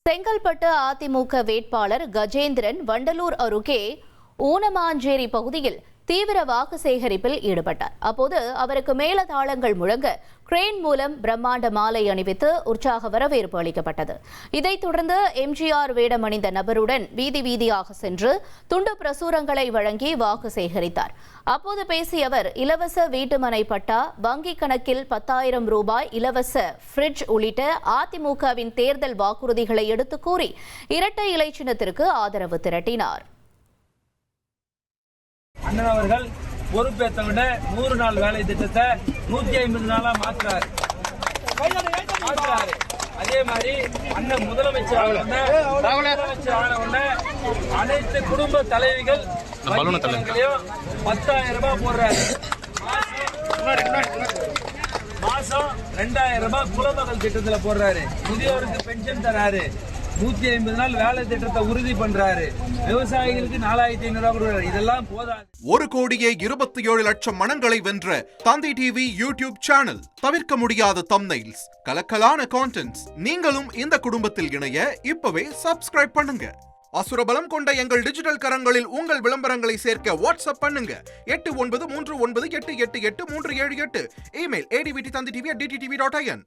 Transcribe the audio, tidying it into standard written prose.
செங்கல்பட்டு அதிமுக வேட்பாளர் கஜேந்திரன் வண்டலூர் அருகே ஊனமாஞ்சேரி பகுதியில் தீவிர வாக்கு சேகரிப்பில் ஈடுபட்டார். அப்போது அவருக்கு மேலதாளங்கள் முழங்க கிரேன் மூலம் பிரம்மாண்ட மாலை அணிவித்து உற்சாக வரவேற்பு அளிக்கப்பட்டது. இதைத் தொடர்ந்து எம்ஜிஆர் வேடமணிந்த நபருடன் வீதி வீதியாக சென்று துண்டு பிரசுரங்களை வழங்கி வாக்கு சேகரித்தார். அப்போது பேசிய அவர், இலவச வீட்டுமனை பட்டா, வங்கிக் கணக்கில் 10,000 ரூபாய், இலவச பிரிட்ஜ் உள்ளிட்ட அதிமுகவின் தேர்தல் வாக்குறுதிகளை எடுத்துக் கூறி இரட்டை இலை சின்னத்திற்கு ஆதரவு திரட்டினார். அண்ணன் அவர்கள் பொறுப்பேற்ற 100 நாள் வேலை திட்டத்தை 150 நாளா மாற்றுறாரு. அதே மாதிரி அண்ணன் முதலமைச்சர் ஆன உடனே அனைத்து குடும்ப தலைவிகள் 10,000 ரூபாய் போடுறாரு. மாசம் 2,000 ரூபாய் குலமகள் திட்டத்துல போடுறாரு. முதியோருக்கு பென்ஷன் தராரு. 150 நாள் வேலை திட்டத்தை உறுதி பண்றாரு. விவசாயிகளுக்கு 4,500 ரூபாய் கொடுக்கிறாரு. இதெல்லாம் போதாது. 1,27,00,000 மனங்களை வென்ற தந்தி டிவி யூடியூப் சேனல். தவிர்க்க முடியாத தம்ப்நெயில்ஸ், கலக்கலான கான்டென்ட்ஸ். நீங்களும் இந்த குடும்பத்தில் இணைய இப்பவே சப்ஸ்கிரைப் பண்ணுங்க. அசுரபலம் கொண்ட எங்கள் டிஜிட்டல் கரங்களில் உங்கள் விளம்பரங்களை சேர்க்க வாட்ஸ்அப் பண்ணுங்க. 8939888378. Email advtthanditv@dttv.in.